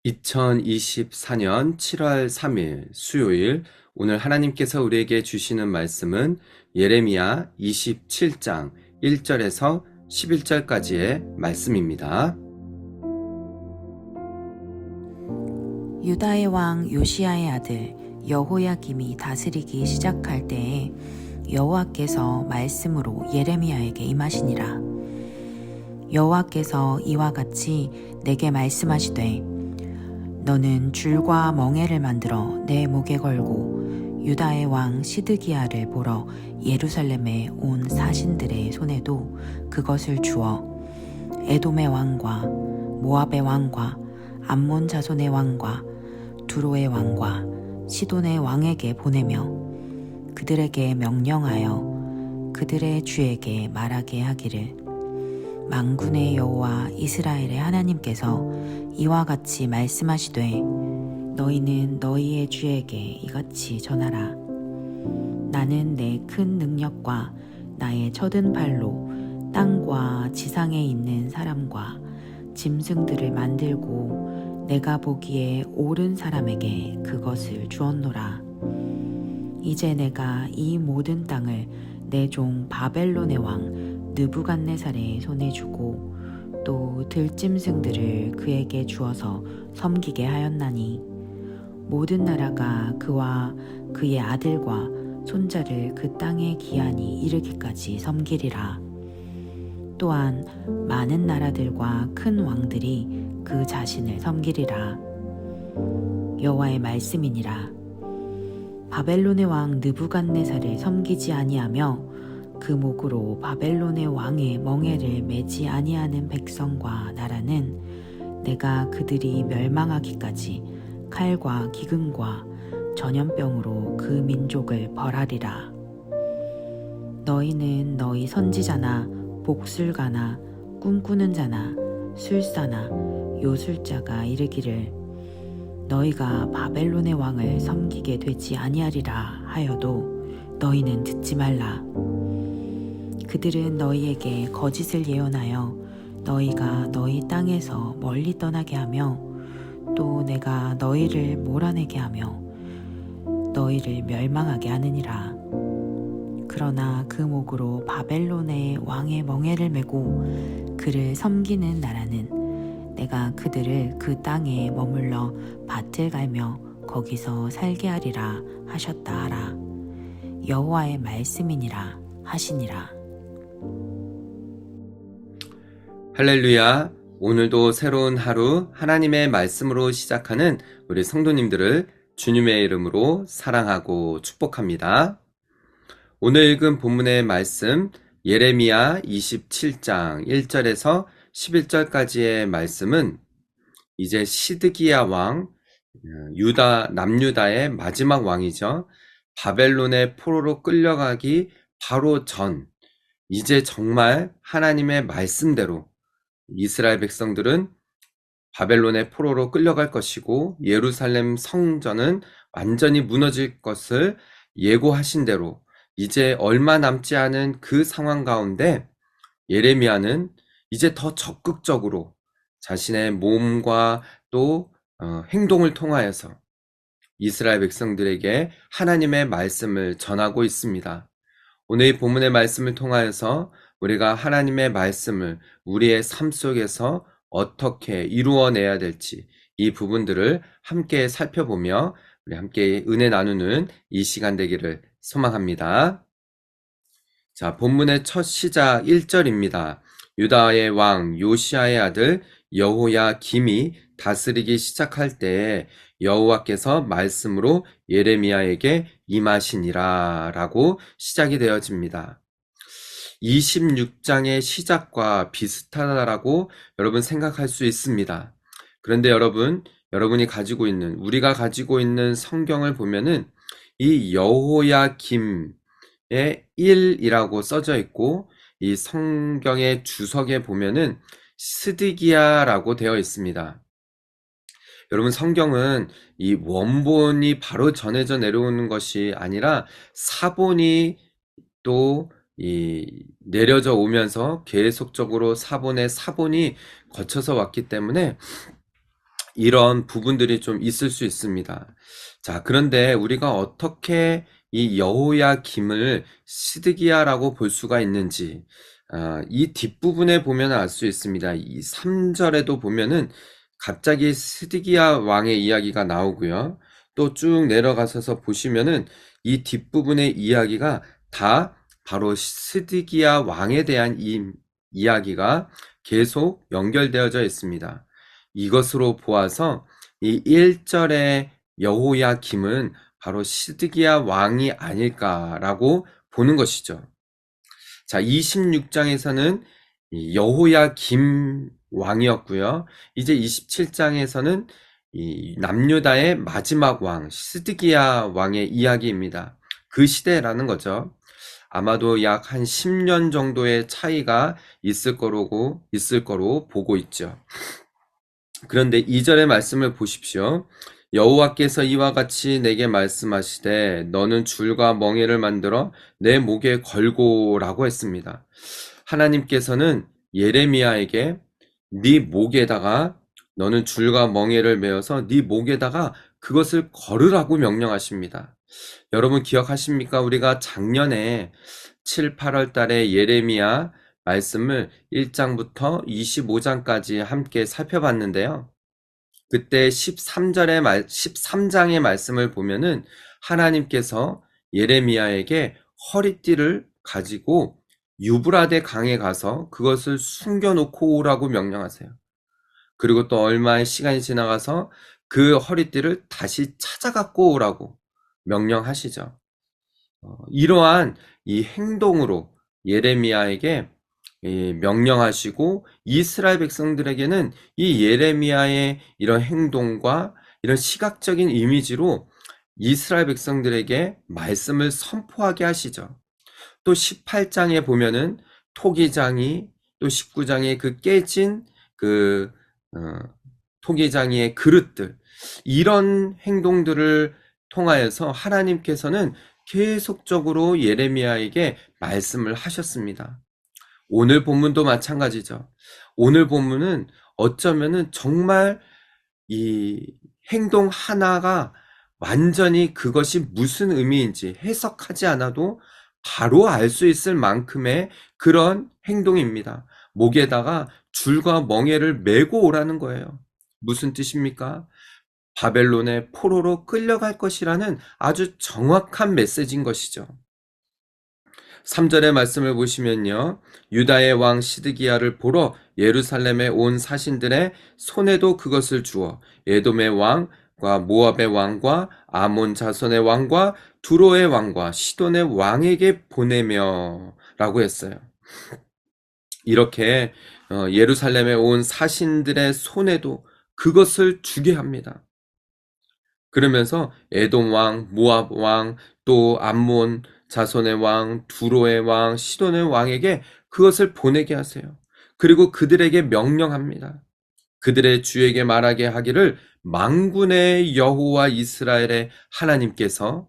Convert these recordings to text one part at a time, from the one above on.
(2024년 7월 3일) 수요일, 오늘 하나님께서 우리에게 주시는 말씀은 예레미야 27장 1절에서 11절까지의 말씀입니다. 유다의 왕 요시야의 아들 여호야김이 다스리기 시작할 때에 여호와께서 말씀으로 예레미야에게 임하시니라. 여호와께서 이와 같이 내게 말씀하시되, 너는 줄과 멍에를 만들어 내 목에 걸고 유다의 왕 시드기야를 보러 예루살렘에 온 사신들의 손에도 그것을 주어 에돔의 왕과 모압의 왕과 암몬 자손의 왕과 두로의 왕과 시돈의 왕에게 보내며 그들에게 명령하여 그들의 주에게 말하게 하기를, 만군의 여호와 이스라엘의 하나님께서 이와 같이 말씀하시되, 너희는 너희의 주에게 이같이 전하라. 나는 내 큰 능력과 나의 쳐든 팔로 땅과 지상에 있는 사람과 짐승들을 만들고 내가 보기에 옳은 사람에게 그것을 주었노라. 이제 내가 이 모든 땅을 내 종 바벨론의 왕 느부갓네살의 손에 주고 또 들짐승들을 그에게 주어서 섬기게 하였나니, 모든 나라가 그와 그의 아들과 손자를 그 땅의 기한이 이르기까지 섬기리라. 또한 많은 나라들과 큰 왕들이 그 자신을 섬기리라. 여호와의 말씀이니라. 바벨론의 왕 느부갓네살을 섬기지 아니하며 그 목으로 바벨론의 왕의 멍에를 매지 아니하는 백성과 나라는 내가 그들이 멸망하기까지 칼과 기근과 전염병으로 그 민족을 벌하리라. 너희는 너희 선지자나 복술가나 꿈꾸는 자나 술사나 요술자가 이르기를, 너희가 바벨론의 왕을 섬기게 되지 아니하리라 하여도 너희는 듣지 말라. 그들은 너희에게 거짓을 예언하여 너희가 너희 땅에서 멀리 떠나게 하며 또 내가 너희를 몰아내게 하며 너희를 멸망하게 하느니라. 그러나 그 목으로 바벨론의 왕의 멍에를 메고 그를 섬기는 나라는 내가 그들을 그 땅에 머물러 밭을 갈며 거기서 살게 하리라 하셨다 하라. 여호와의 말씀이니라 하시니라. 할렐루야. 오늘도 새로운 하루 하나님의 말씀으로 시작하는 우리 성도님들을 주님의 이름으로 사랑하고 축복합니다. 오늘 읽은 본문의 말씀 예레미야 27장 1절에서 11절까지의 말씀은 이제 시드기야 왕, 남유다의 마지막 왕이죠. 바벨론의 포로로 끌려가기 바로 전, 이제 정말 하나님의 말씀대로 이스라엘 백성들은 바벨론의 포로로 끌려갈 것이고 예루살렘 성전은 완전히 무너질 것을 예고하신 대로 이제 얼마 남지 않은 그 상황 가운데 예레미야는 이제 더 적극적으로 자신의 몸과 또 행동을 통하여서 이스라엘 백성들에게 하나님의 말씀을 전하고 있습니다. 오늘 이 본문의 말씀을 통하여서 우리가 하나님의 말씀을 우리의 삶 속에서 어떻게 이루어내야 될지 이 부분들을 함께 살펴보며 우리 함께 은혜 나누는 이 시간 되기를 소망합니다. 자, 본문의 첫 시작 1절입니다. 유다의 왕 요시야의 아들 여호야김이 다스리기 시작할 때에 여호와께서 말씀으로 예레미야에게 임하시니라 라고 시작이 되어집니다. 26장의 시작과 비슷하다라고 여러분 생각할 수 있습니다. 그런데 여러분이 가지고 있는, 우리가 가지고 있는 성경을 보면은 이 여호야김의 1이라고 써져 있고 이 성경의 주석에 보면은 스드기야라고 되어 있습니다. 여러분, 성경은 이 원본이 바로 전해져 내려오는 것이 아니라 사본이 또 내려져 오면서 계속적으로 사본의 사본이 거쳐서 왔기 때문에 이런 부분들이 좀 있을 수 있습니다. 자, 그런데 우리가 어떻게 이 여호야김을 시드기야라고 볼 수가 있는지, 이 뒷부분에 보면 알 수 있습니다. 이 3절에도 보면은 갑자기 시드기야 왕의 이야기가 나오고요. 또 쭉 내려가셔서 보시면은 이 뒷부분의 이야기가 다 바로 시드기야 왕에 대한 이야기가 계속 연결되어져 있습니다. 이것으로 보아서 이 1절의 여호야김은 바로 시드기야 왕이 아닐까라고 보는 것이죠. 자, 26장에서는 여호야김 왕이었고요. 이제 27장에서는 이 남유다의 마지막 왕 시드기야 왕의 이야기입니다. 그 시대라는 거죠. 아마도 약 한 10년 정도의 차이가 있을 거로 보고 있죠. 그런데 2절의 말씀을 보십시오. 여호와께서 이와 같이 내게 말씀하시되 너는 줄과 멍에를 만들어 내 목에 걸고라고 했습니다. 하나님께서는 예레미야에게 네 목에다가 너는 줄과 멍에를 메어서 네 목에다가 그것을 걸으라고 명령하십니다. 여러분 기억하십니까? 우리가 작년에 7, 8월 달에 예레미야 말씀을 1장부터 25장까지 함께 살펴봤는데요. 그때 13장의 말씀을 보면은 하나님께서 예레미야에게 허리띠를 가지고 유브라데 강에 가서 그것을 숨겨놓고 오라고 명령하세요. 그리고 또 얼마의 시간이 지나가서 그 허리띠를 다시 찾아갖고 오라고 명령하시죠. 이러한 이 행동으로 예레미야에게 명령하시고 이스라엘 백성들에게는 이 예레미야의 이런 행동과 이런 시각적인 이미지로 이스라엘 백성들에게 말씀을 선포하게 하시죠. 또 18장에 보면은 토기장이 또 19장에 그 깨진 그 토기장이의 그릇들, 이런 행동들을 통하여서 하나님께서는 계속적으로 예레미야에게 말씀을 하셨습니다. 오늘 본문도 마찬가지죠. 오늘 본문은 어쩌면은 정말 이 행동 하나가 완전히 그것이 무슨 의미인지 해석하지 않아도 바로 알 수 있을 만큼의 그런 행동입니다. 목에다가 줄과 멍에를 메고 오라는 거예요. 무슨 뜻입니까? 바벨론의 포로로 끌려갈 것이라는 아주 정확한 메시지인 것이죠. 3절의 말씀을 보시면요. 유다의 왕 시드기야를 보러 예루살렘에 온 사신들의 손에도 그것을 주어 에돔의 왕과 모압의 왕과 아몬 자손의 왕과 두로의 왕과 시돈의 왕에게 보내며 라고 했어요. 이렇게 예루살렘에 온 사신들의 손에도 그것을 주게 합니다. 그러면서 에돔 왕, 모압 왕, 또 암몬 자손의 왕, 두로의 왕, 시돈의 왕에게 그것을 보내게 하세요. 그리고 그들에게 명령합니다. 그들의 주에게 말하게 하기를 만군의 여호와 이스라엘의 하나님께서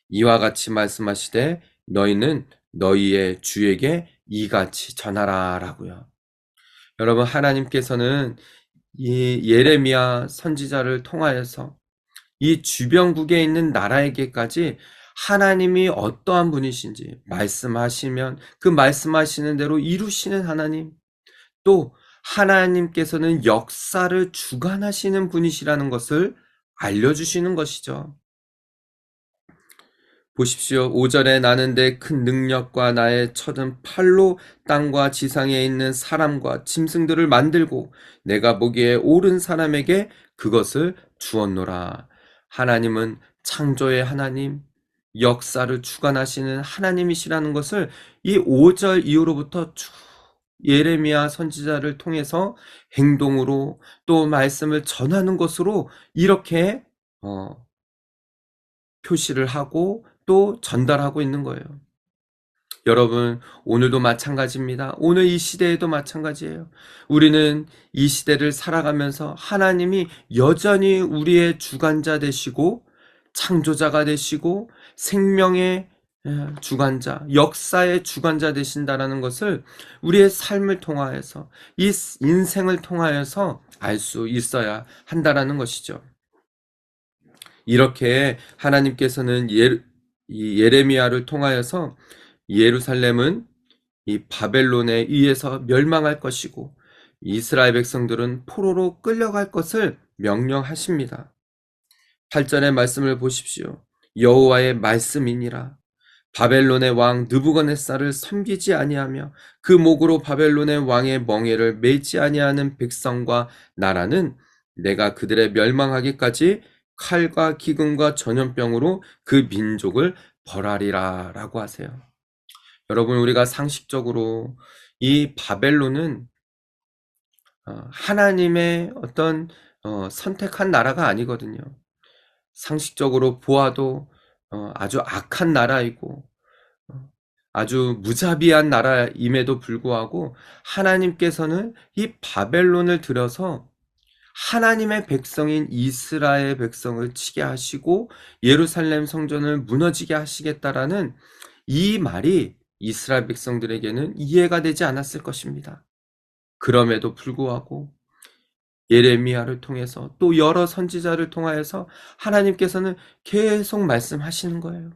이와 같이 말씀하시되 너희는 너희의 주에게 이같이 전하라 라고요. 여러분, 하나님께서는 이 예레미야 선지자를 통하여서 이 주변국에 있는 나라에게까지 하나님이 어떠한 분이신지 말씀하시면 그 말씀하시는 대로 이루시는 하나님, 또 하나님께서는 역사를 주관하시는 분이시라는 것을 알려주시는 것이죠. 보십시오. 5절에 나는 내 큰 능력과 나의 쳐든 팔로 땅과 지상에 있는 사람과 짐승들을 만들고 내가 보기에 옳은 사람에게 그것을 주었노라. 하나님은 창조의 하나님, 역사를 주관하시는 하나님이시라는 것을 이 5절 이후로부터 쭉 예레미야 선지자를 통해서 행동으로 또 말씀을 전하는 것으로 이렇게 표시를 하고 또 전달하고 있는 거예요. 여러분, 오늘도 마찬가지입니다. 오늘 이 시대에도 마찬가지예요. 우리는 이 시대를 살아가면서 하나님이 여전히 우리의 주관자 되시고 창조자가 되시고 생명의 주관자, 역사의 주관자 되신다라는 것을 우리의 삶을 통하여서, 이 인생을 통하여서 알 수 있어야 한다라는 것이죠. 이렇게 하나님께서는 이 예레미야를 통하여서 예루살렘은 이 바벨론에 의해서 멸망할 것이고 이스라엘 백성들은 포로로 끌려갈 것을 명령하십니다. 8절의 말씀을 보십시오. 여호와의 말씀이니라. 바벨론의 왕 느부갓네살을 섬기지 아니하며 그 목으로 바벨론의 왕의 멍에를 매지 아니하는 백성과 나라는 내가 그들의 멸망하기까지 칼과 기근과 전염병으로 그 민족을 벌하리라 라고 하세요. 여러분, 우리가 상식적으로 이 바벨론은 하나님의 어떤 선택한 나라가 아니거든요. 상식적으로 보아도 아주 악한 나라이고 아주 무자비한 나라임에도 불구하고 하나님께서는 이 바벨론을 들여서 하나님의 백성인 이스라엘 백성을 치게 하시고 예루살렘 성전을 무너지게 하시겠다라는 이 말이 이스라엘 백성들에게는 이해가 되지 않았을 것입니다. 그럼에도 불구하고 예레미야를 통해서 또 여러 선지자를 통하여서 하나님께서는 계속 말씀하시는 거예요.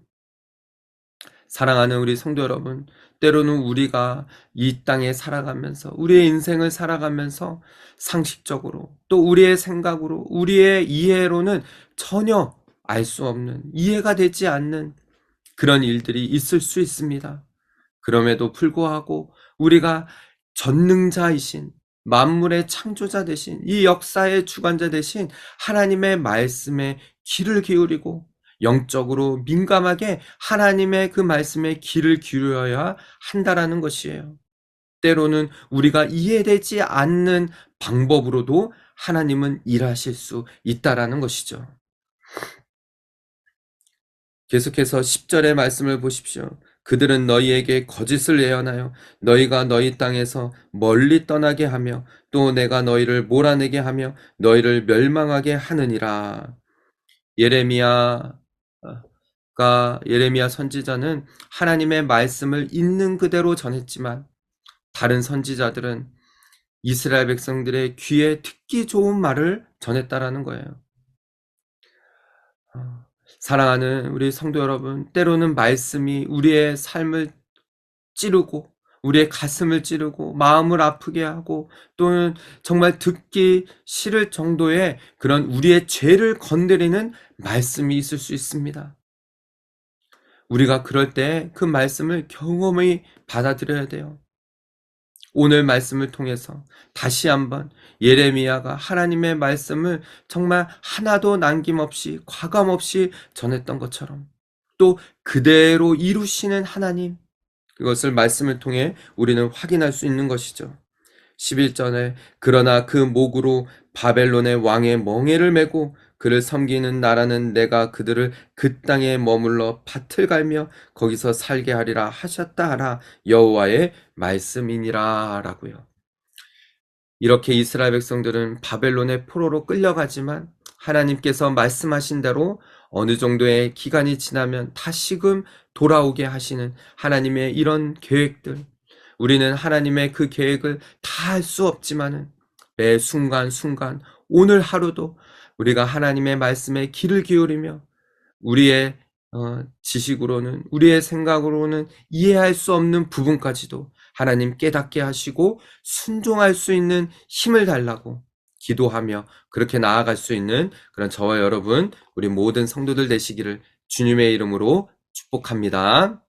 사랑하는 우리 성도 여러분, 때로는 우리가 이 땅에 살아가면서 우리의 인생을 살아가면서 상식적으로 또 우리의 생각으로 우리의 이해로는 전혀 알 수 없는, 이해가 되지 않는 그런 일들이 있을 수 있습니다. 그럼에도 불구하고 우리가 전능자이신 만물의 창조자 되신 이 역사의 주관자 되신 하나님의 말씀에 귀를 기울이고 영적으로 민감하게 하나님의 그 말씀에 귀를 기울여야 한다라는 것이에요. 때로는 우리가 이해되지 않는 방법으로도 하나님은 일하실 수 있다라는 것이죠. 계속해서 10절의 말씀을 보십시오. 그들은 너희에게 거짓을 예언하여 너희가 너희 땅에서 멀리 떠나게 하며 또 내가 너희를 몰아내게 하며 너희를 멸망하게 하느니라. 예레미야 선지자는 하나님의 말씀을 있는 그대로 전했지만 다른 선지자들은 이스라엘 백성들의 귀에 듣기 좋은 말을 전했다라는 거예요. 사랑하는 우리 성도 여러분, 때로는 말씀이 우리의 삶을 찌르고 우리의 가슴을 찌르고 마음을 아프게 하고 또는 정말 듣기 싫을 정도의 그런 우리의 죄를 건드리는 말씀이 있을 수 있습니다. 우리가 그럴 때 그 말씀을 경험히 받아들여야 돼요. 오늘 말씀을 통해서 다시 한번 예레미야가 하나님의 말씀을 정말 하나도 남김없이 과감없이 전했던 것처럼 또 그대로 이루시는 하나님, 그것을 말씀을 통해 우리는 확인할 수 있는 것이죠. 11절에 그러나 그 목으로 바벨론의 왕의 멍에를 메고 그를 섬기는 나라는 내가 그들을 그 땅에 머물러 밭을 갈며 거기서 살게 하리라 하셨다 하라 여호와의 말씀이니라 라고요. 이렇게 이스라엘 백성들은 바벨론의 포로로 끌려가지만 하나님께서 말씀하신 대로 어느 정도의 기간이 지나면 다시금 돌아오게 하시는 하나님의 이런 계획들, 우리는 하나님의 그 계획을 다 알 수 없지만은 매 순간순간 오늘 하루도 우리가 하나님의 말씀에 귀를 기울이며 우리의 지식으로는 우리의 생각으로는 이해할 수 없는 부분까지도 하나님 깨닫게 하시고 순종할 수 있는 힘을 달라고 기도하며 그렇게 나아갈 수 있는 그런 저와 여러분, 우리 모든 성도들 되시기를 주님의 이름으로 축복합니다.